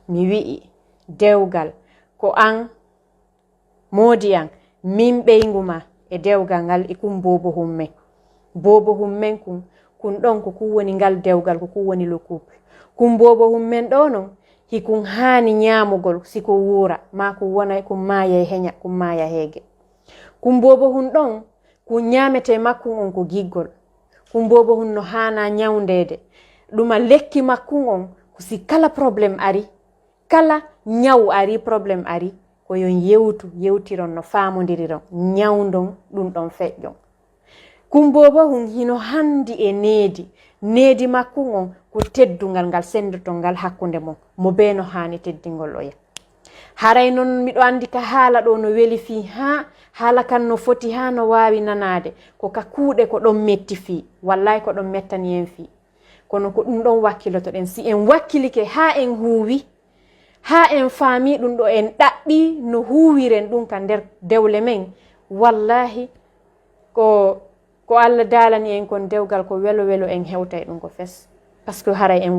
mi wi'i dewgal ko an modi an min ɓeygu ma e dewgal ngal e kum bobo hummen kun ɗon ko kun woni ngal dewgal ko kun woni le couple kum bobo hummen ɗo non hikun hani nyamugol siko wura ma ko wona kun maya heña kun maya hege kum bobo hun ɗon kun nyamete makkun on ko giggol kum bobo hun no hana nyawndede ɗuma lekki makkun on ko si kala probléme ari kala nyaw ari probléme ari ko yon yewtiron no famodiriron nyawdon ɗum ɗon feƴƴon kum bobo hun hino handi e needi makkun on ko teddungal ngal sendotol ngal hakkunde mo be no hani teddingol oya haray non miɗo andi ka haala ɗo no weli fi ha haala kan no foti ha no wawi nanade ko ka kuuɗe ko ɗon metti fi wallahi ko ɗon mettani en fi kono ko ɗum ɗon wakkiloto ɗen si en wakkilike ha en huwi ha en faami ɗum ɗo en ɗaɓɓi no huwiren ɗum ka nder dewle men wallahi ko Allah daalani en kon dewgal ko welo en hewta e ɗum ko fes par ce que haray en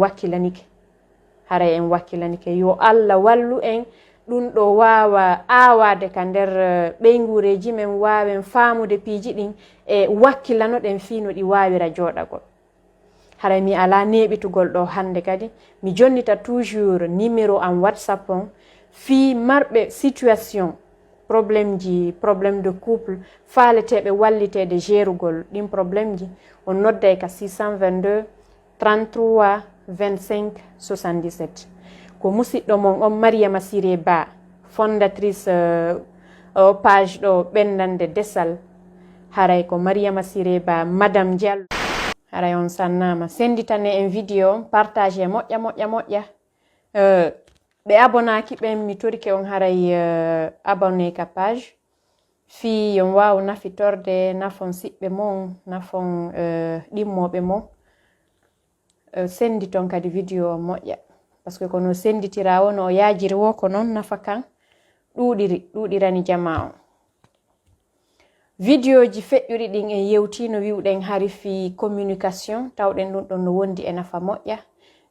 wakkillanike yo Allah wallu en ɗum ɗo wawa aawade ka nder ɓeygureji men wawen faamude piiji ɗin e wakkilano ɗen fino ɗi wawira jooɗagol haray mi ala neɓitugol ɗo hande kadi mi jonnita toujours numéro am WhatsApp on fi marɓe situation probléme de couple faaleteɓe wallitede gérugol ɗin probléme ji on nodday ka 622 33 25 77 ko musidɗo mon on Mariama Siré Ba fondatrice page ɗo ɓendande desal haray ko Mariama Siré Ba Madame Diallo haray on sannama senditane en vidéo on partage moƴƴa ɓe abonaki ɓen mi torike on haray abonné ka page fi on waw nafitorde nafon siɓɓe mon nafon ɗimmoɓe mon senditon kadi vidéo on moƴƴa par ce que kono senditira o no o yajiri wo ko noon nafa kan ɗuɗirani jama on vidéo ji feƴƴuɗi ɗin en yewti no wiwɗen hari fi communication tawɗen ɗum ɗon no wondi e nafa moƴƴa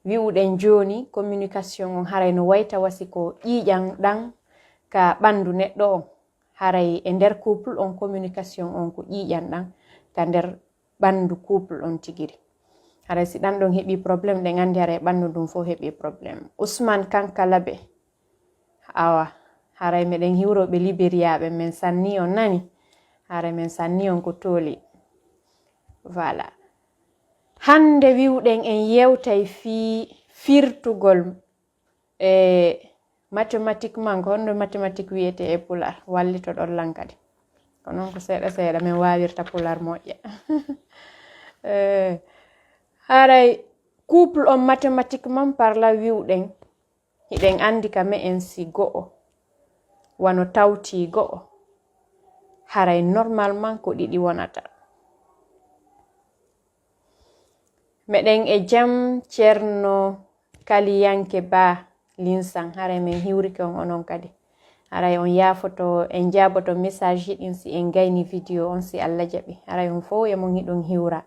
wiwɗen joni communication on haray no wayta wasi ko ƴiƴan ɗan ka ɓandu neɗɗo on haray e nder couple on communication on ko ƴiƴan ɗan ka nder ɓandu couple on tigiri haray si ɗan ɗon heɓi probléme ɗen andi haray ɓandu ɗum fof heɓi probléme Ousmane Kankalaɓe awa haray meɗen hiwroɓe libériyaɓe men sanni on nani haray men sanni on ko tooli voilà hande wiwɗen en yewtay fi firtugol mathématiquement ko honno mathématique wiyete e pular wallito ɗon lankadi ko noon ko seeɗa min wawirta pular moƴƴa haray couple on mathématiquement parla wiwɗen hiɗen andi ka me en si go'o wano tawti go'o haray normalement ko ɗiɗi wonata meɗen e jam ceerno Kaliyanke Ba Linsan haray min hiwrike on onon kadi haray on yafoto en jaboto message ɗin si en gayni vidéo on si Allah jaɓi haray on fof e mon hiɗon hiwra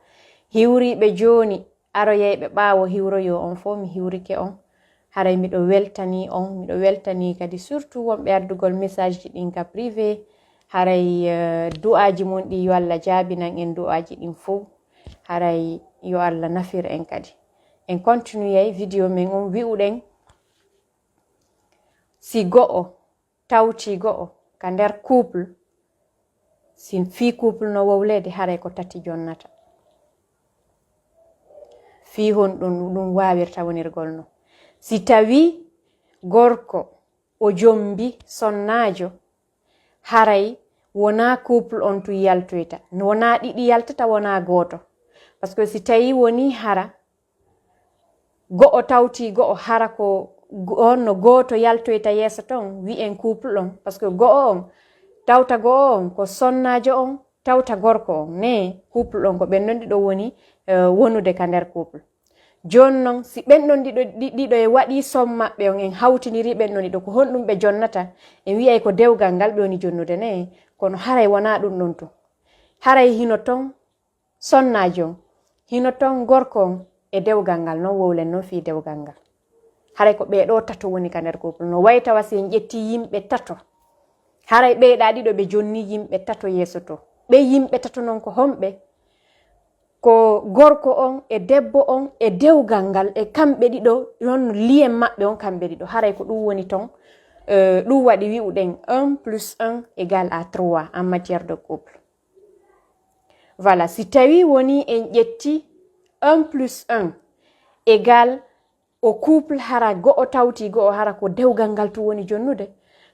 hiwriɓe joni aroyayɓe ɓaawo hiwroyo on fof mi hiwrike on haray miɗo weltani kadi surtout wonɓe ardugol message ji ɗin ka privé haray du'aji mon ɗi yo Allah jaabinan en du'aji ɗin fof haray yo Allah nafir en kadi en continue vidéo men on wi'uɗen si go'o tawti go'o ka nder couple si fi couple no wowlede haray ko tati jonnata fi hon ɗum wawirta wonirgol no si tawi gorko o jombi sonnajo haray wona couple on tu yaltoyta wona ɗiɗi yaltata wona goto par ce que si tawi woni hara go'o tawti go'o hara ko on no goto yaltoyta yeeso ton wi'en couple on par ce que go'o on tawta go'o on ko sonnajo on tawta gorko on ne couple on ko ɓenɗon ɗiɗo woni wonude ka nder couple joni noon si ɓenɗon ɗiɗo e waɗi som maɓɓe on en hawtiniri ɓenɗon ɗiɗo ko honɗum ɓe jonnata en wiyay ko dewgal ngal ɓe woni jonnude ne kono haray wona ɗum ɗon to haray hino ton sonnajo on hino ton gorko on e dewgal ngal noon wowlen noon fi dewgal ngal haray ko ɓeeɗo tato woni ka nder couple no way tawa si en ƴetti yimɓe tato haray ɓeyɗa ɗiɗo ɓe jonni yimɓe tato yeeso to ɓe yimɓe tato noon ko homɓe ko gorko on e debbo on e dewgal ngal e kamɓe ɗiɗo non liyen maɓɓe on kamɓe ɗiɗo haray ko ɗum woni ton ɗum waɗi wi'uɗen 1 + 1 égale à 3 en matière de couple. Voilà, si tawi woni en ƴetti 1 + 1 égale o couple hara go'o tawti go'o hara ko dewgal ngal tu woni jonnude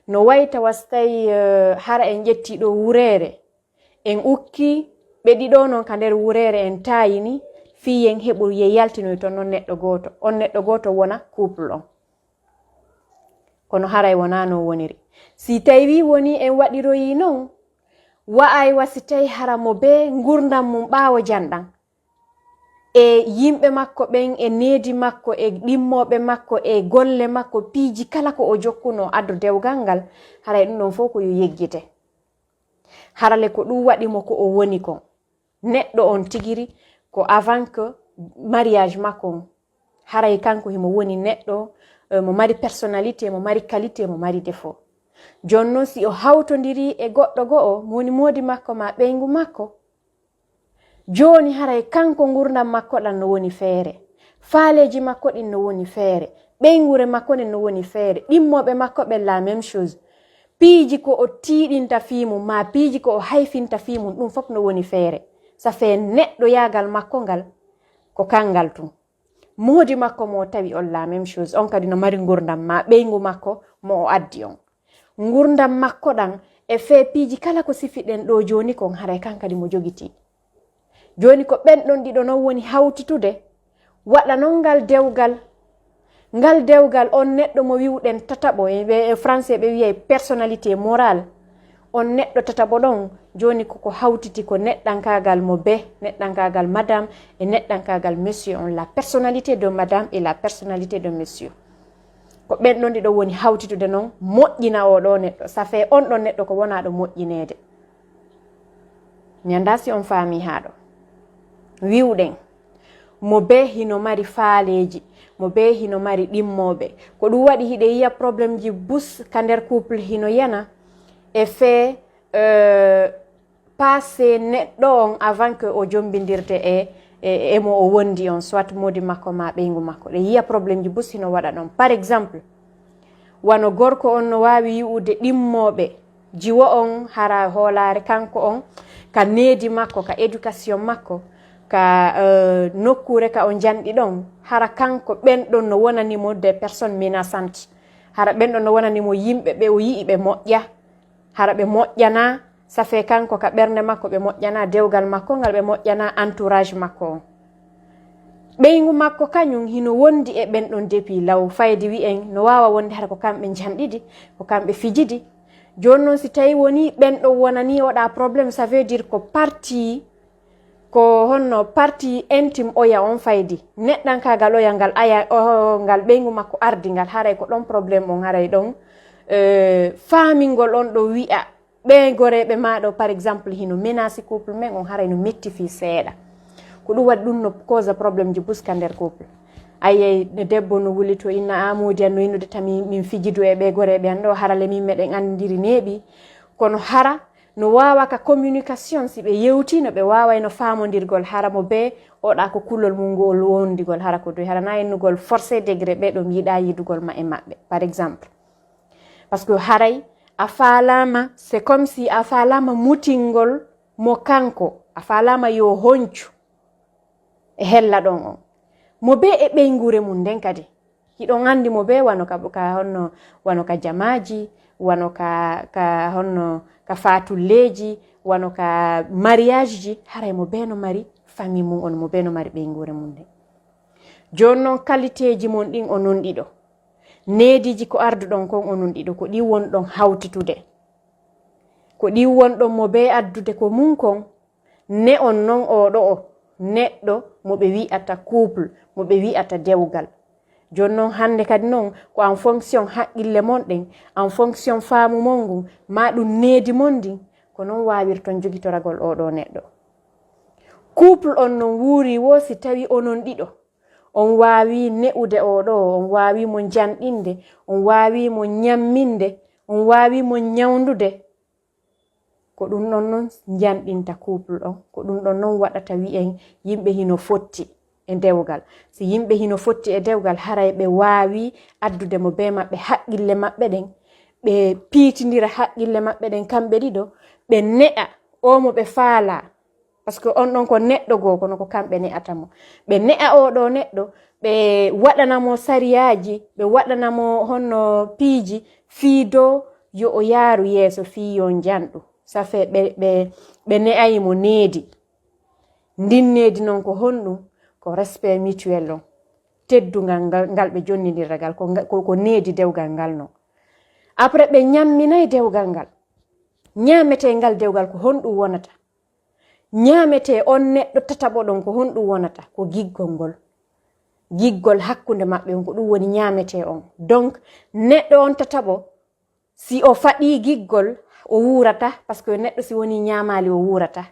no way tawa so tawi hara en ƴetti ɗo wureere en ukki ɓe ɗiɗo noon ka nder wureere en taayini fiyen heɓu ye yaltinoy to noon neɗɗo gooto on neɗɗo gooto wona couple on kono haray wona no woniri si tawi woni en waɗiroyi noon wa'ay wasi tawi hara mo be ngurdam mum ɓaawo janɗan e yimɓe makko ɓen e needi makko e ɗimmoɓe makko e golle makko piiji kala ko o jokkuno addo dewgal ngal haray ɗum ɗon fof ko yo yeggite harale ko ɗum waɗimo ko o woni kon neɗɗo on tigiri ko avant que mariage makko on haray kanko himo woni neɗɗo mo mari personnalité mo mari qualité mo mari défaut jonnon si o hawtodiri e goɗɗo go'o mo woni moodi makko ma ɓeygu makko joni haray kanko ngurdam makko ɗan no woni feere faaleji makko ɗin no woni feere ɓeygure makko ɗin no woni feere ɗimmoɓe makko ɓen la même chose piiji ko o tiiɗinta fiimum ma piiji ko o hayfinta fiimum ɗum fof no woni feere sa fe neɗɗo yaagal makko ngal ko kangal tum moodi makko mo tawi on la même chose on kadi no mari ngurdam ma ɓeygu makko mo o addi on ngurdam makko ɗan e fe piiji kala ko sifiɗen ɗo joni kon haray kankadi mo jogiti joni ko ɓen ɗon ɗiɗo non woni hawtitude waɗa non ngal dewgal on neɗɗo mo wiwɗen tataɓo e français ɓe wiyay personnalité morale on neɗɗo tataɓo ɗon joni koko hawtiti ko neɗɗankagal mo be neɗɗankagal madame e neɗɗankagal monsieur on la personnalité de madame et la personnalité de monsieur ko ɓen ɗon ɗiɗo woni hawtitude noon moƴƴina oɗo neɗɗo ça fait on ɗon neɗɗo ko wona ɗo moƴƴinede mi anda si on faami haɗo wiwɗen mo be hino mari faaleji mo be hino mari ɗimmoɓe ko ɗum waɗi hiɗe yiya probléme ji bus ka nder couple hino yana e fait passé neɗɗo on avant que o jombindirde e mo o wondi on soit modi makko ma ɓeygu makko ɗe yiya probléme ji bus hino waɗa ɗon par exemple wano gorko on no wawi yi'ude ɗimmoɓe jiwo on hara hoolare kanko on ka needi makko ka éducation makko ka nokkure ka o janɗi ɗon hara kanko ɓen ɗon no wonanimo des personnes menaçantes hara ɓen ɗon no wonanimo yimɓe ɓe o yii ɓe moƴƴa hara ɓe moƴƴana ça fait kanko ka ɓernde makko ɓe moƴƴana dewgal makko ngal ɓe moƴƴana entourage makko on ɓeygu makko kañum hino wondi e ɓen ɗon depuis law fayde wi'en no wawa wonde hara ko kamɓe janɗiɗi ko kamɓe fijidi joni noon si tawi woni ɓen ɗon wonani oɗa probléme ça veut dire ko parti ko honno parti intime oya on faydi neɗɗankagal oya ngal aya ngal ɓeygu makko ardi ngal haray ko ɗon probléme on haray ɗon faamingol on ɗo wi'a ɓe goreɓe maɗo par exemple hino menace couple men on haray no mettifi seeɗa ko ɗum waɗi ɗum no cause probléme ji buska nder couple ayey debbo no wuli to inna amodi an no innude tami min fijidu e ɓe goreɓe an ɗo harale min meɗen andiri neeɓi kono hara no wawa ka communication si ɓe yewtino ɓe wawayno famodirgol hara mo be oɗa ko kullol mum ngol wondigol hara ko doy harana ennugol forcé degré ɓe ɗum yiɗa yidugol ma e maɓɓe par exemple parce que haray a falama c'est comme si a falama mutingol mo kanko a falama yo honcu e hella ɗon on mo be e ɓeygure mum nden kadi hiɗon andi mo be wano ka honno wano ka jamaji wano ka honno ka fatulleji wano ka mariage ji haray mo be no mari famille mum on mo be no mari ɓeygure mum nden joni noon qualité ji mon ɗin o non ɗiɗo neediji ko arduɗon kon o non ɗiɗo ko ɗi wonɗon hawtitude ko ɗi wonɗon mo be addude ko mum kon ne on non oɗo o neɗɗo mo ɓe wi'ata couple mo ɓe wi'ata dewgal joni noon hande kadi noon ko en fonction haqqille mon ɗen en fonction faamu mon ngun ma ɗum needi mon ndin ko noon wawirton jogitoragol oɗo neɗɗo couple on non wuuri wo si tawi onon ɗiɗo on waawi ne'ude oɗo, on waawi mo janɗinde, on waawi mo ñamminde, on waawi mo ñawndude. Ko ɗum ɗon noon janɗinta couple ɗon, ko ɗum ɗon noon waɗata wi'en yimɓe hino fotti e dewgal. Si yimɓe hino fotti e dewgal, haray ɓe waawi addude mo be maɓɓe haqqille maɓɓe ɗen, ɓe piitindira haqqille maɓɓe ɗen kamɓe ɗiɗo, ɓe ne'a o mo ɓe faala. Par ce que on ɗon ko neɗɗo goo kono ko kamɓe ne'ata mo. Ɓe ne'a oɗo neɗɗo, ɓe waɗanamo sariyaji, ɓe waɗanamo honno piiji fii dow yo o yaaru yeeso fii yo janɗu. Ça fait ɓe ne'ayi mo needi. Ndin needi noon ko honɗum, ko respect mutuel on, teddungal ngal ɓe jonnidirra ngal, ko needi dewgal ngal non. Après ɓe ñamminayi dewgal ngal, ñaamete ngal dewgal ko honɗum wonata. Ñaamete on neɗɗo tataɓo ɗon ko honɗum wonata, ko giggol ngol. Giggol hakkunde maɓɓe on ko ɗum woni ñaamete on. Donc neɗɗo on tataɓo si o faɗi giggol o wurata, par ce que neɗɗo si woni ñaamali o wurata.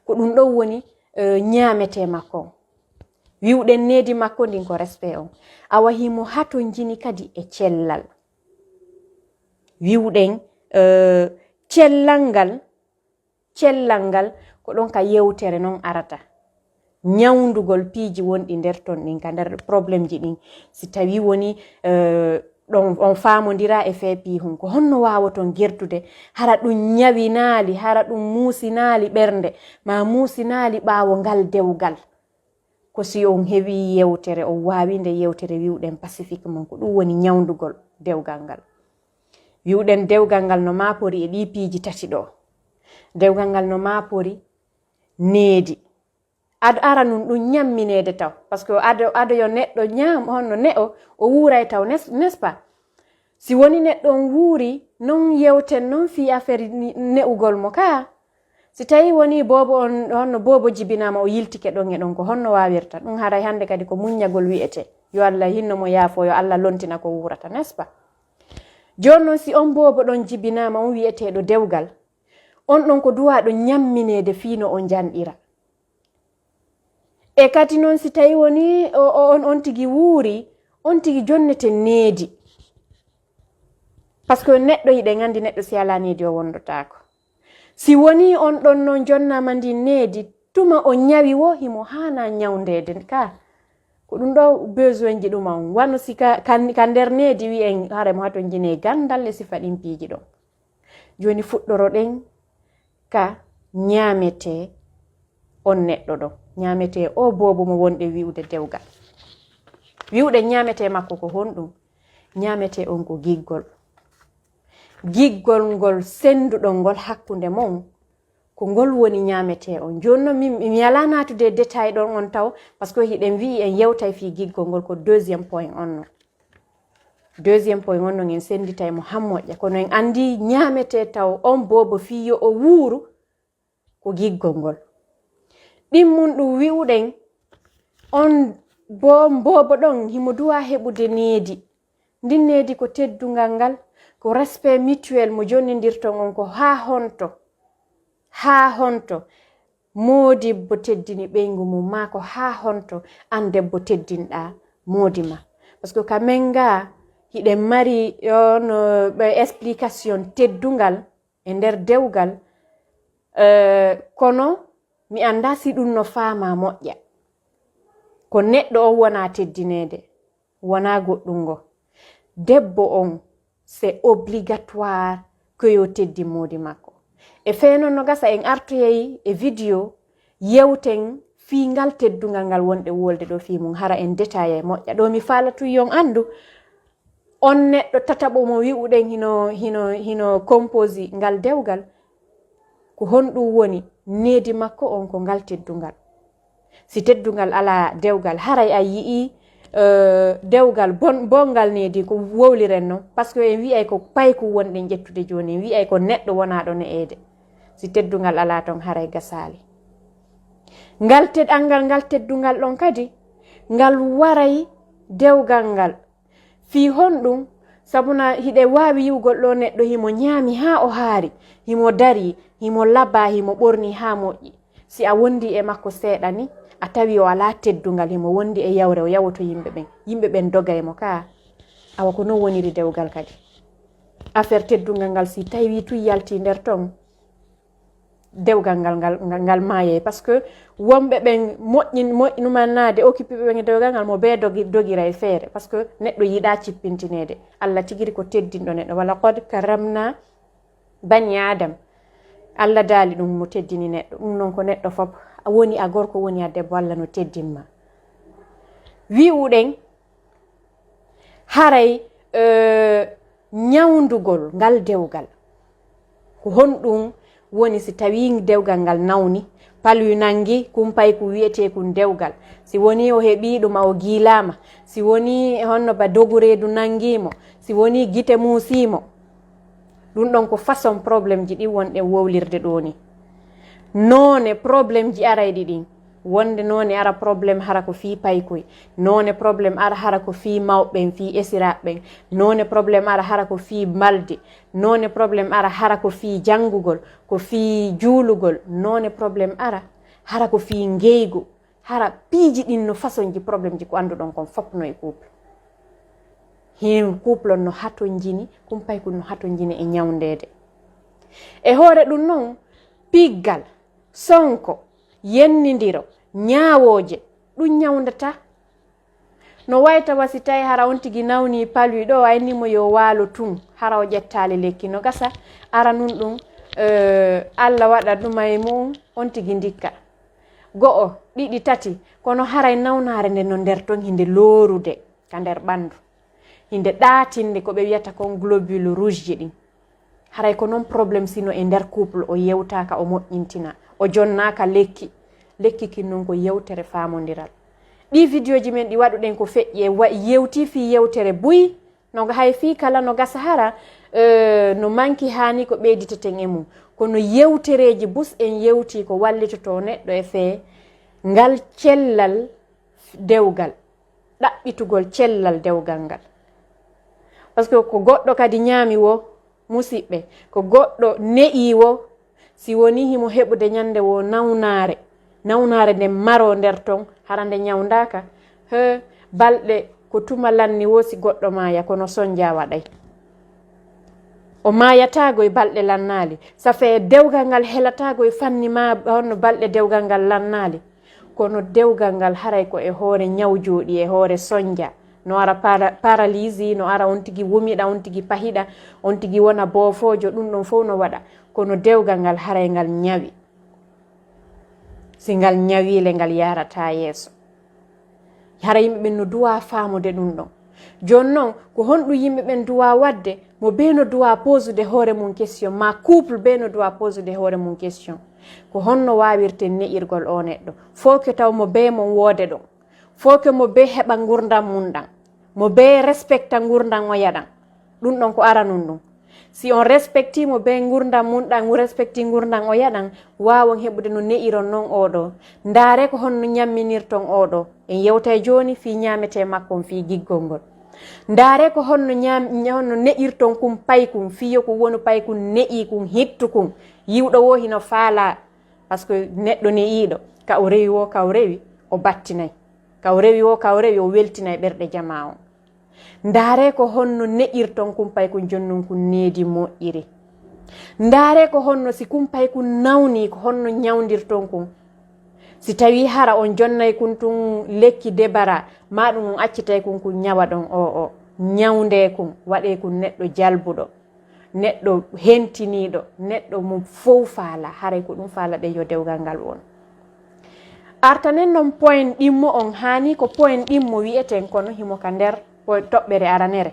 Ko ɗum ɗon woni ñaamete makko on. Wiwɗen needi makko ndin ko respect on. A wahimo hato jini kadi e cellal. Wiwɗen cellal ngal ko ɗon ka yewtere non arata. Ñawndugol piiji wonɗi nder ton ɗin, ka nder probléme ji ɗin. Si tawi woni ɗon on faamodira e feepi hun, ko honno waawaton gertude, hara ɗum ñawinaali, hara ɗum muusinaali ɓernde, ma muusinaali ɓaawo ngal dewgal. Ko si on heewi yewtere, on waawi nde yewtere wiwɗen pacifique mon, ko ɗum woni ñawndugol dewgal ngal. Wiwɗen dewgal ngal no maapori e ɗi piiji tati ɗo. Dewgal ngal no maapori needi. Aɗo ara nun ɗum ñammineede taw, par ce que aɗo yo neɗɗo honno ne'o o wuuray taw, n'est-ce pas? Si woni neɗɗo on wuuri non yewten non fi affaire ne'ugol mo ka. Si tawi woni bobo on honno bobo jibinama o yiltike ɗon e ɗon, ko honno wawirta ɗum. Haray hande kadi ko muññagol wi'ete, yo Allah hinno mo yaafo, yo Allah lontina ko wurata, n'est-ce pas? Joni noon si on bobo ɗon jibinama, on wi'eteɗo dewgal, on ɗon ko duwaɗo ñammineede fiino on janɗira. E kadi noon si tawi woni on tigi wuuri, on tigi jonnete needi. Par ce que neɗɗo hiɗen andi neɗɗo si ala needi o wondotako. Si woni on ɗon noon jonnama ndi needi, tuma o ñawi wo himo hana ñawndede ka. Ko ɗum ɗo besoin ji ɗum on. Wano si ka nder needi wi'en hare mo hato jine gandal e sifa ɗin piiji ɗon. Joni fuɗɗoroɗen ka ñaamete on neɗɗo ɗon. Ñaamete o bobo mo wonɗe wiwde dewgal. Wiwɗe ñaamete makko ko honɗum. Ñaamete on ko giggol. Giggol ngol senduɗol ngol hakkunde mon, ko ngol woni ñaamete on. Joni noon mi ala natude détail ɗon on taw, parce que hiɗen wi en yewtay fi giggol ngol, ko deuxième point on non. Deuxième point on non en senditay mo hammoƴƴa, kono en andi ñaamete taw on bobo fiyo o wuuru ko giggol ngol. Ɗimmun ɗum wi'uɗen on bobo ɗon himo duwa heɓude needi. Ndin needi ko teddungal ngal, ko respect mutuel mo jonnidirton on, ko ha honto modibbo teddini ɓeygu mum, ma ko ha honto an debbo teddinɗa modi ma. Parce que kamen ga hiɗen mari on explication teddungal e nder dewgal, kono mi anda si ɗum no faama moƴƴa. Ko neɗɗo on wona teddinede, wona goɗɗum ngo. Debbo on c'est obligatoire que yo teddi modi makko. E feenon no gasa en artoyey e vidéo yewten fiingal teddungal ngal wonɗe wolde ɗo fi mum, hara en détail e moƴƴa. Ɗo mi falatu yon andu on neɗɗo tataɓo mo wi'uɗen hino composi ngal dewgal, ko honɗum woni needi makko on ko ngal teddungal. Si teddungal ala dewgal, haray a yi'i dewgal bongal needi ko wowliren non, parce que en wi'ay ko payku wonɗen ƴettude joni, en wi'ay ko neɗɗo wonaɗo ne'ede. Si teddungal ala ton, haray gasali. Ngal teddungal ɗon kadi ngal waray dewgal ngal fi honɗum, sabuna hiɗe wawi yiwgol ɗo neɗɗo himo ñaami ha o haari, himo dari, himo laba, himo ɓorni ha moƴƴi. Si a wondi e makko seeɗa ni, a tawi o ala teddungal himo wondi e yawre o yawoto yimɓe ɓen doga e mo ka awa ko non woniri dewgal kadi affaire teddungal ngal si tawi tu yalti nder ton dewgal ngal maaye par ce que wonɓe ɓen moƴƴinumannade occupé ɓe ɓen dewgal ngal mo be dogira e feere par ce que neɗɗo yiɗa cippintinede Allah tigiri ko teddinɗo neɗɗo wala qad karamna bani adam Allah daali ɗum mo teddini neɗɗo ɗum noon ko neɗɗo fof woni a gorko woni a debbo Allah no teddinma wi'uɗen haray ñawdugol ngal dewgal ko honɗum woni si tawi dewgal ngal nawni palwi nangi kumpay ko wiyete kun dewgal si woni o heɓi ɗum o giilama si woni honno ba dogureedu nangimo si woni gite muusimo ɗum ɗon ko façon probléme ji ɗi wonɗen wowlirde ɗo ni none probléme ji arayɗi ɗin wonde none ara probléme hara ko fi paykoy none probléme ara hara ko fi mawɓen fi esiraɓɓen none probléme ara hara ko fi malde none probléme ara hara ko fi janngugol ko fi juulugol none probléme ara hara ko fi ngeygu hara piiji ɗin no façon ji probléme ji ko annduɗon kon fopno e couple hin couple on no haton jini kumpay ko no haton jini e ñawndede e hoore ɗum noon piggal sonko yennidiro ñaawoje ɗum ñawdata no wayta wasi tawi hara on tigi nawni palwi ɗo aynimo yo waalo tun hara o ƴettali lekki no gasa ara nun ɗum Allah waɗa ɗumay mum on tigi dikka go'o ɗiɗi tati kono haray nawnare nde no nder ton hinde loorude ka nder ɓandu hinde ɗaatinde ko ɓe wiyata kon globule rouge ji ɗin haray ko noon probléme sino e nder couple o yewtaka o moƴƴintina o jonnaka lekki kin noon ko yewtere famodiral ɗi vidéo ji men ɗi waɗuɗen ko feƴƴi yewti fi yewtere buy no hay fi kala no gasa hara no manki hani ko ɓeyditeten e mum kono yewtereji bus en yewti ko wallitoto neɗɗo e fee ngal cellal dewgal ɗaɓɓitugol cellal dewgal ngal par ce que ko goɗɗo kadi ñaami wo musidɓe ko goɗɗo ne'i wo si woni himo heɓude ñande wo nawnare nde maro nder ton hara nde ñawdaka balɗe ko tuma lanni wo si goɗɗo maaya kono sonja waɗay o maayatago e balɗe lannali ça fait dewgal ngal helatago e fanni ma honno balɗe dewgal ngal lannali kono dewgal ngal haray ko e hoore ñaw jooɗi e hoore sonja no ara paralysie no ara on tigi wumiɗa on tigi pahiɗa on tigi wona boofojo ɗum ɗon fof no waɗa kono dewgal ngal haray ngal ñawi si ngal ñawile ngal yarata yeeso hara yimɓe ɓen no duwa faamude ɗum ɗon joni noon ko honɗum yimɓe ɓen duwa wadde mo be no duwa posude hoore mum question ma couple be no duwa posude hoore mum question ko honno wawirten ne'irgol o neɗɗo faut que taw mo be mon woode ɗon faut que mo be heɓa gurdam mum ɗan mo be respecta gurdam o yaɗan ɗum ɗon ko aranum ɗum si on respecti mo be gurdam mum ɗan mo respecti gurdam o yaɗan wawon heɓude no ne'iron noon oɗo ndaare ko honno ñamminirton oɗo en yewtay joni fi ñamete makkon fi giggol ngol ndaare ko honno ne'irton kum paykum fiyo ko woni paykum ne'i kum hittu kum yiwɗo wo hino faala par ce que neɗɗo ne'iɗo ka o rewi wo ka o rewi o battinay ka o rewi wo ka o rewi o weltinay ɓerɗe jama on ndaare ko honno ne'irton kumpay kum jonnum kum needi moƴƴiri ndaare ko honno si kumpay kum nawni ko honno ñawdirton kum si tawi hara on jonnay kum tun lekki debara ma ɗum on accitay kum kum ñawa ɗon o ñawde kum waɗe kum neɗɗo jalbuɗo neɗɗo hentiniɗo neɗɗo mo fof faala haray ko ɗum faala ɗe yo dewgal ngal won artanen noon point ɗimmo on hani ko point ɗimmo wiyeten kono himo ka nder toɓɓere aranere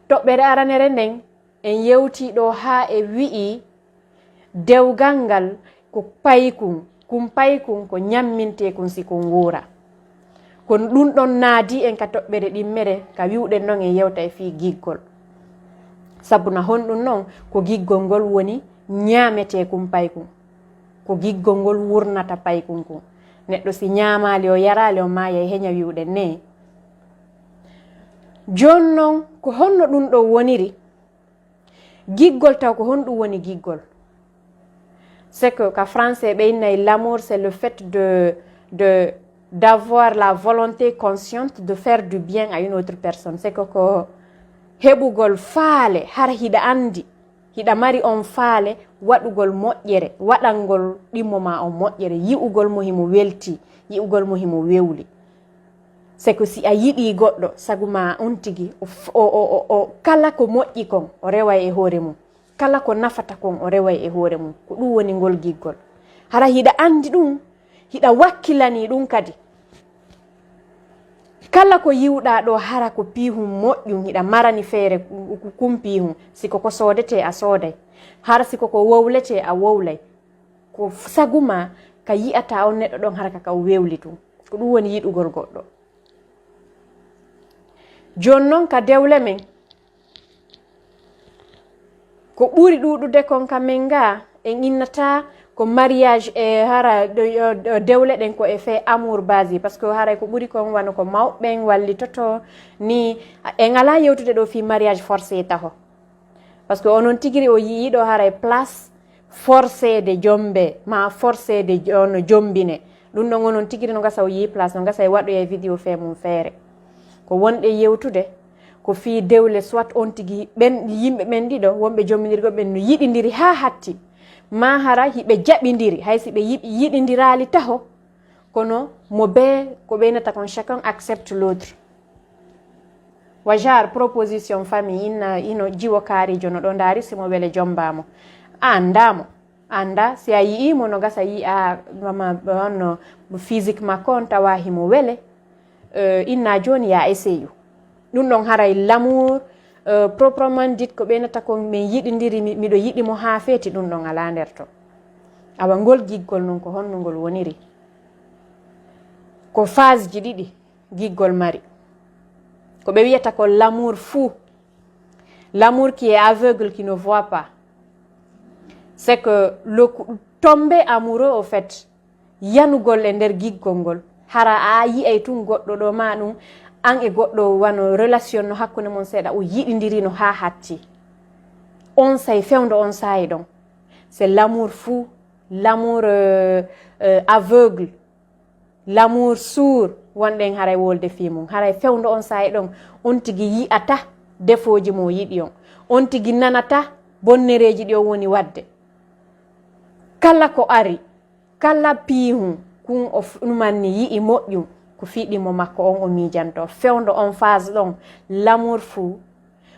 toɓɓere aranere nden en yewti ɗo ha e wi'i dewgal ngal ko paykum kum paykum ko ñamminte kum si kum wuura kono ɗum ɗon naadi en ka toɓɓere ɗimmere ka wiwɗen noon en yewta e fi giggol sabuna honɗum noon ko giggol ngol woni ñamete kum paykum ko giggol ngol wurnata paykum kum neɗɗo si ñamali o yarali o maaya e heña wiwɗen ne joni noon ko honno ɗum ɗo woniri giggol taw ko honɗum woni giggol c'est que ka français ɓe innayi l'amour c'est le fait d'avoir la volonté consciente de faire du bien à une autre personne. C'est que ko heɓugol faale hara hiɗa andi hiɗa mari on faale waɗugol moƴƴere waɗangol ɗimmo ma on moƴƴere yi'ugol mo himo welti yi'ugol mo himo wewli. C'est que si a yiɗi goɗɗo sagu ma on tigi o kala ko moƴƴi kon o reway e hoore mum kala ko nafata kon o reway e hoore mum ko ɗum woni ngol giggol. Hara hiɗa andi ɗum hiɗa wakkilani ɗum kadi kala ko yiwɗa ɗo hara ko piihum moƴƴum hiɗa marani feere kum piihum siko ko soodete a sooday hara siko ko wowlete a wowlay ko saguma ka yi'ata on neɗɗo ɗon hara kaka wewli tum ko ɗum woni yiɗugol goɗɗo. Joni noon ka dewle men ko ɓuri ɗuɗude kon ka men ga en innata ko mariage e hara dewle ɗen ko e fait amour basi par ce que haray ko ɓuri kon wano ko mawɓen wallitoto ni en ala yewtude ɗo fi mariage forcé taho par ce que onon tigiri o yiiɗo haray place forcé de jombe ma forcé de on jombine ɗum ɗon onon tigiri no gasa o yii place no gasa e waɗoya vidéo fe mum feere ko wonɗe yewtude ko fi dewle soit on tigi ɓen yimɓe ɓen ɗiɗo wonɓe jomminirgo ɓen no yiɗidiri ha hatti ma hara hiɓe jaɓidiri hay si ɓe yiɗidirali taho kono mo be ko ɓeynata kon chacun accepte l'autre wajar proposition famille ino jiwo kaarijo no ɗo ndaari simo wele jombamo andamo anda si a yi'imo no gasa yi'a no physique makko on tawa himo wele inna joni ya essayu ɗum ɗon haray l'amour proprement dit ko ɓeynata ko min yiɗidiri miɗo yiɗimo ha feeti ɗum ɗon ala nder to awa ngol giggol non ko honno ngol woniri ko phase ji ɗiɗi giggol mari ko ɓe wiyata ko l'amour fou l'amour qui est aveugle qui ne voit pas c'est que le tomber amoureux au fait yanugol e nder giggol ngol hara a yi'ay tun goɗɗo ɗo ma ɗum an e goɗɗo wano relation no hakkunde mon seeɗa o yiɗidiri no ha hatti on say fewdo on sayi ɗon c'est l'amour fou l'amour aveugle l'amour sourd wonɗen haray wolde fi mum haray fewdo on sayi ɗon on tigi yi'ata defoji mo yiɗi on tigi nanata bonnereji ɗi o woni wadde kala ko ari kala piihum kun o ɗumanni yi'i moƴƴum ko fiɗimo makko on o miijanto fewdo on phase ɗon l'amour fou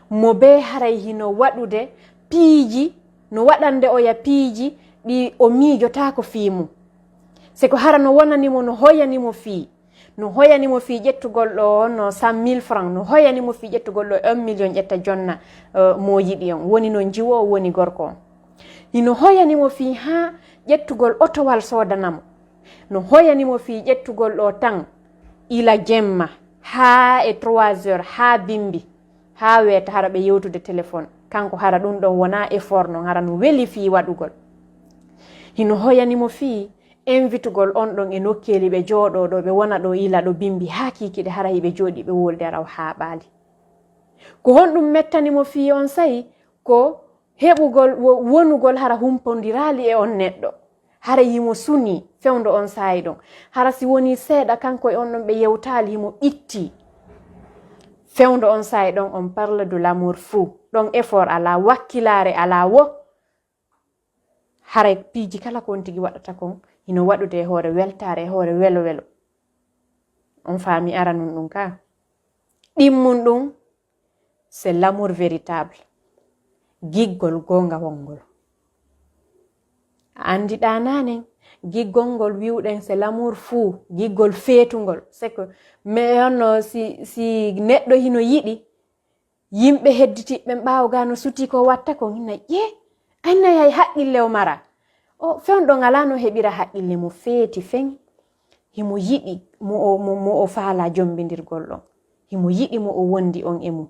mo be haray hino waɗude piiji no waɗande oya piiji ɗi o miijotako fiimum c'est ko hara no wonanimo no hoyanimo fii no hoyanimo fii ƴettugol ɗo no 100 000 francs no hoyanimo fii ƴettugol ɗo 1 million ƴetta jonna mo yiɗi on woni no jiwo o woni gorko on hino hoyanimo fii ha ƴettugol otowal sodanamo no hoyanimo fii ƴettugol ɗo tan ila jemma ha e 3 heures ha bimbi ha weta hara ɓe yewtude téléphone kanko hara ɗum ɗon wona effort non hara no weli fii waɗugol hino hoyanimo fii invitugol on ɗon e nokkeli ɓe jooɗo ɗo ɓe wona ɗo ila ɗo bimbi ha kikiɗe hara hiɓe jooɗi ɓe wolde araw ha ɓaali ko honɗum mettanimo fii on sayi ko heɓugol wonugol hara humpondirali e on neɗɗo hara himo suni fewdo on sayi ɗon hara si woni seeɗa kanko e on ɗon ɓe yewtali himo itti fewdo on sayi ɗon on parle de l'amour fou ɗon effort ala wakkilare ala wo haray piiji kala ko on tigi waɗata kon hino waɗude e hoore weltare e hoore welo welo on faami ara nun ɗum ka ɗimmum ɗum c'est l'amour véritable giggol gonga wongol andiɗa nanen giggol ngol wiwɗen c'est l'amour fou giggol feetugol c'est que mais honno si neɗɗo hino yiɗi yimɓe hedditiɓɓe ɓawga no suti ko watta ko hinna anna hay haqqille o mara o fewɗo ngala no heɓira haqqille mo feeti fen himo yiɗi mo o faala jombidirgol ɗon himo yiɗi mo o wondi on e mum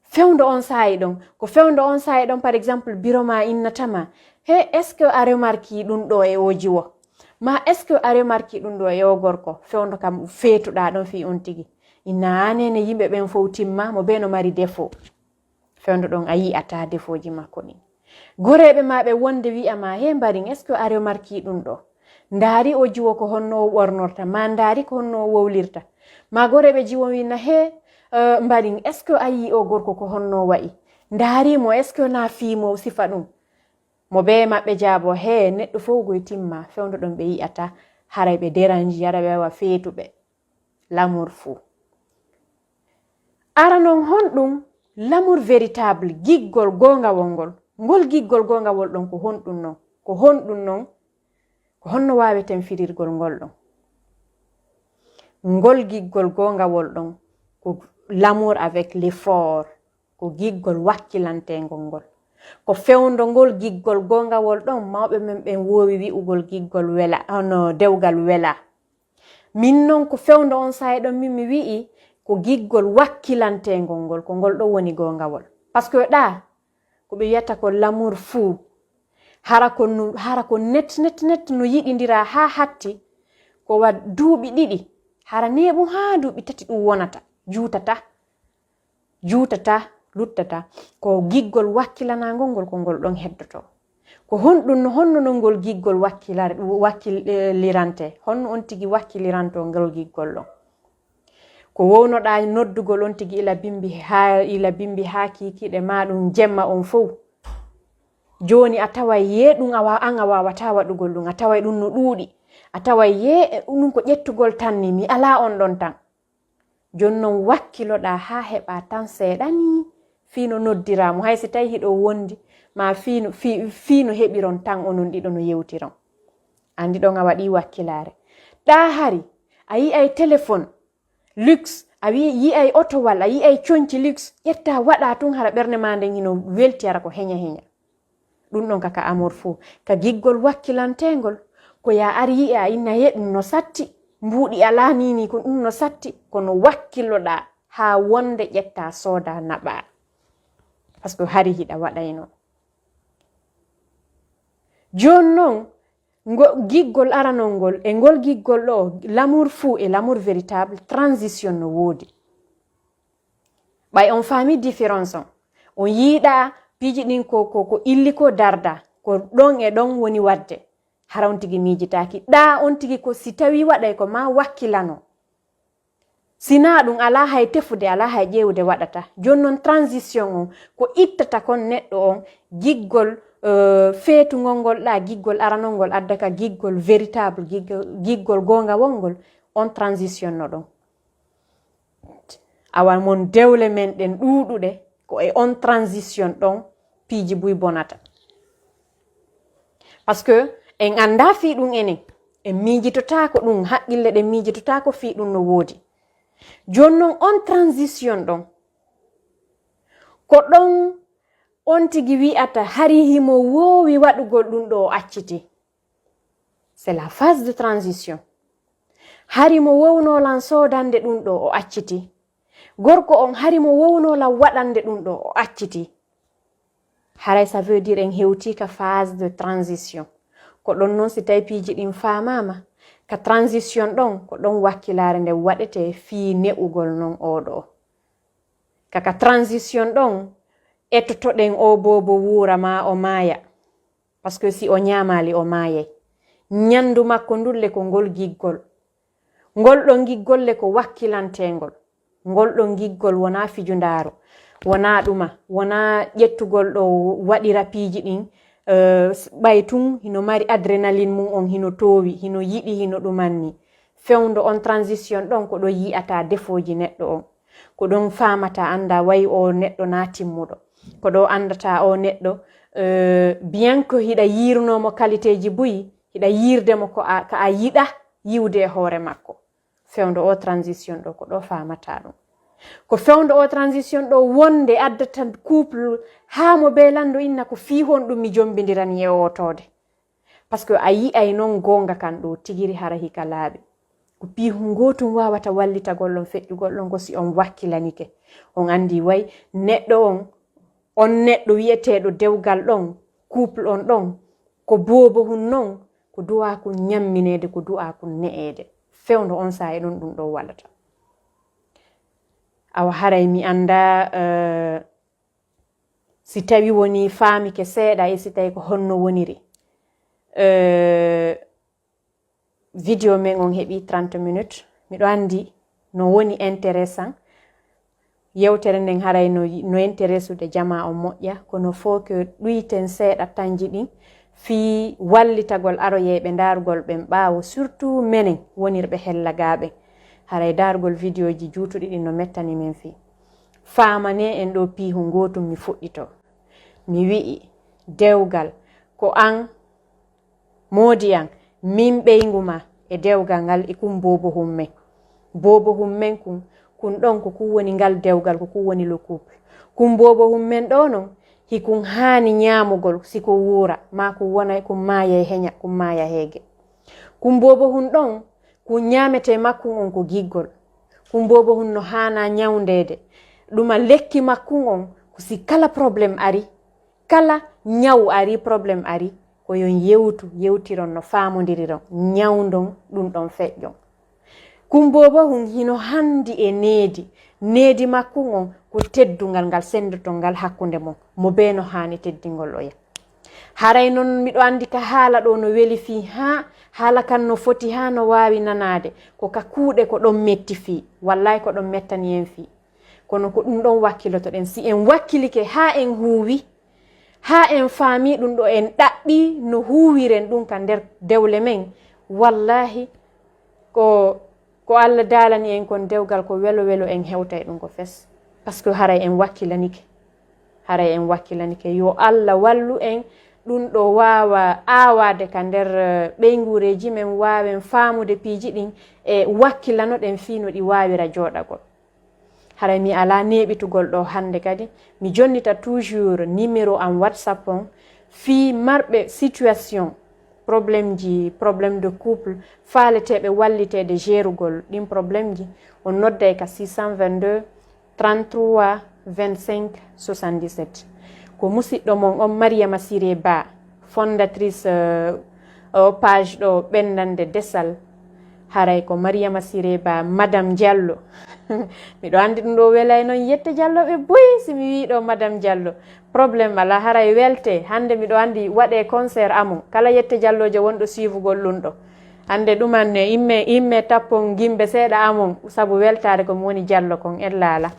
fewdo on sayi ɗon ko fewdo on sayi ɗon par exemple biro ma innatama est ce que a remarki ɗum ɗo e o jiwo ma est ce que a remarki ɗum ɗo e o gorko fewdo kam feetuɗa ɗon fi on tigi inna anene yimɓe ɓen fof timma mo be no mari défaut fewdo ɗon a yi'ata défaut ji makko ɗin goreɓe ma ɓe wonde wi'ama he mbarin est ce que a remarki ɗum ɗo ndaari o jiwo ko honno o ɓornorta ma ndaari ko honno o wowlirta ma goreɓe jiwo winna he mbaɗi est ce que a yi o gorko ko honno wayi ndaarimo est ce que na fiimo sifa ɗum mo be maɓɓe jaabo he neɗɗo fof goye timma fewndo ɗon ɓe yi'ata haray ɓe deranji hara ɓe wawa feetuɓe l'amour fou ara non honɗum l'amour véritable giggol gongawol ngol ngol giggol gongawol ɗon ko honɗum non ko honɗum non ko honno waweten firirgol ngol ɗon ngol giggol gongawol ɗon ko l'amour avec l'effort ko giggol wakkilantengol ngol ko fewndo ngol giggol gongawol ɗon mawɓe men ɓen wowi wi'ugol giggol wela hono dewgal wela min non ko fewndo on sahi ɗon min mi wi'i ko giggol wakkilantengol ngol ko ngol ɗo woni gongawol par ce que ɗa ko ɓe wiyata ko l'amour fou hara ko net no yiɗidira ha hatti ko wa duuɓi ɗiɗi hara neɓum ha duuɓi tati ɗum wonata juutata luttata ko giggol wakkilanagol ngol ko ngol ɗon heddoto ko honɗum no honno non ngol giggol wakkilirante honno on tigi wakkiliranto ngol giggol ɗon ko wownoɗa noddugol on tigi ila bimbi ha kikiɗe maɗum jemma on fof joni a tawai yeɗum an a wawata waɗugol ɗum a tawai ɗum no ɗuuɗi a tawai ɗum ko ƴettugol tan ni mi ala on ɗon tan jonnon wakkiloɗa ha heɓa tan seeɗani fino noddiramo hay si tawi hiɗo wondi ma fino heɓiron tan onon ɗiɗo no yewtiron andi ɗon a waɗi wakkilare ɗa hari a yi'ay téléphone luxe a yi'ay otowal a yi'ay coñci luxe ƴetta waɗa tun hara ɓernde ma nden hino welti hara ko heña ɗum ɗon kaka amour fou ka giggol wakkilantengol ko ya ari yi'a inna ɗum no satti mbuuɗi ala nini ko ɗum no satti kono wakkilloɗa ha wonde ƴetta sooda naɓa par ce que hari hiɗa waɗayno joni noon giggol aranol ngol e ngol giggol ɗo l'amour fou et l'amour véritable transition no woodi ɓay on faami différence on yiiɗa piiji ɗin ko illi ko darda ko ɗon e ɗon woni wadde hara on tigi miijitaki ɗa on tigi ko si tawi waɗay ko ma wakkilano sina ɗum ala hay tefude ala hay ƴewde waɗata joni noon transition on ko ittata kon neɗɗo on giggol feetugol ngol ɗa giggol aranol ngol addaka giggol véritable giggol gongawol ngol on transition no ɗon awa mon dewle men ɗen ɗuɗuɗe ko e on transition ɗon piiji buy bonata par ce que en anda fi ɗum enen en miijitotako ɗum haqqille ɗen miijitotako fi ɗum no woodi joni noon on transition ɗon ko ɗon on tigi wi'ata hari himo wowi waɗugol ɗum ɗo o acciti c'est la phase de transition hari mo wownolan sodande ɗum ɗo o acciti gorko on hari mo wownolan waɗande ɗum ɗo o acciti haray ça veut dire en hewti ka phase de transition ko ɗon noon si tawi piiji ɗin famama ka transition ɗon ko ɗon wakkilare nde waɗete fi ne'ugol non oɗo kaka transition ɗon ettotoɗen o bobo wuura ma o maaya par ce que si o ñamali o maayay ñandu makko ndulle ko ngol giggol ngol ɗon giggolle ko wakkilantengol ngol ɗon giggol wona fijundaaro wona ɗuma wona ƴettugol ɗo waɗira piiji ɗin ɓay tun hino mari adrénaline mum on hino towi hino yiɗi hino ɗumanni fewndo on transition ɗon ko ɗo yi'ata defoji neɗɗo on ko ɗon famata anda wayi o neɗɗo na timmuɗo ko ɗo andata o neɗɗo bien que hiɗa yirnomo qualité ji buyi hiɗa yirdemo ka a yiɗa yiwde e hoore makko fewndo o transition ɗo ko ɗo famata ɗum ko fewndo o transition ɗo wonde addata couple ha mo be lando inna ko fi hon ɗum mi jombidiran yewotode par ce que a yi'ay noon gonga kan ɗo tigiri hara hika laaɓi ko piihu gotum wawata wallitagol ɗon feƴƴugol ɗon gosi on wakkilanike on andi way neɗɗo on neɗɗo wiyeteɗo dewgal ɗon couple on ɗon ko boobo hun non ko duwa ko ñamminede ko du'a ko ne'ede fewndo on sa e ɗon ɗum ɗo waɗata awa haray mi anda si tawi woni faamike seeɗa e si tawi ko honno woniri video men on heɓi 30 minutes miɗo andi no woni intéressant yewtere nden haray no intéressude jama o moƴƴa kono fof que ɗuyten seeɗa tanji ɗin fi wallitagol aroyeɓe dargol ɓen ɓaawo surtout menen wonirɓe hellagaɓe haray dargol video ji juutuɗi ɗin no mettani men fi famane en ɗo piihu gotum mi fuɗɗito mi wi'i dewgal ko an moodi an min ɓeygu ma e dewgal ngal e kum bobo hummen kun ɗon ko kun woni ngal dewgal ko kun woni le couple kum bobo hummen ɗo non hikun hani ñamugol siko wuura ma ko wona ko maya e heña ko maya heege kum bobo hun ɗon ko ñamete makkun on ko giggol kum bobo hun no hana ñawndede ɗuma lekki makkun on ko si kala probléme ari kala ñaw ari probléme ari ko yon yewtiron no famodiriron ñawdon ɗum ɗon feƴƴon kum bobo hun hino handi e needi makkun on ko teddungal ngal sendotol ngal hakkunde mo be no hani teddingol oya haray non miɗo andi ka haala ɗo no weli fi ha haala kan no foti ha no wawi nanade ko ka kuuɗe ko ɗon metti fi wallahi ko ɗon mettani en fi kono ko ɗum ɗon wakkilotoɗen si en wakkilike ha en huuwi ha en faami ɗum ɗo en ɗaɓɓi no huuwiren ɗum ka nder dewle men wallahi ko Allah daalani en kon dewgal ko welo en hewtay ɗum ko fes par ce que haray en wakkilanike yo Allah wallu en ɗum ɗo wawa aawade ka nder ɓeygureji men wawen faamude piiji ɗin e wakkilanoɗen fi no ɗi wawira jooɗagol haray mi ala neɓitugol ɗo hande kadi mi jonnita toujours numéro am WhatsApp on fi marɓe situation probléme de couple faaleteɓe wallitede gérugol ɗin probléme ji on nodday ka 622 33 25 77 ko musidɗo mon on Mariama Siré Ba fondatrice page ɗo ɓendande desal haray ko Mariama Siré Ba Madame Diallo miɗo andi ɗum ɗo welay noon yette Diallo ɓe boyi simi wi ɗo Madame Diallo probléme ala haray welte hande miɗo andi waɗe concert amon kala yette Diallojo wonɗo suivugol ɗum ɗo hande ɗumanne imme tappon gimɓe seeɗa amon saabu weltare komi woni Diallo kon en laala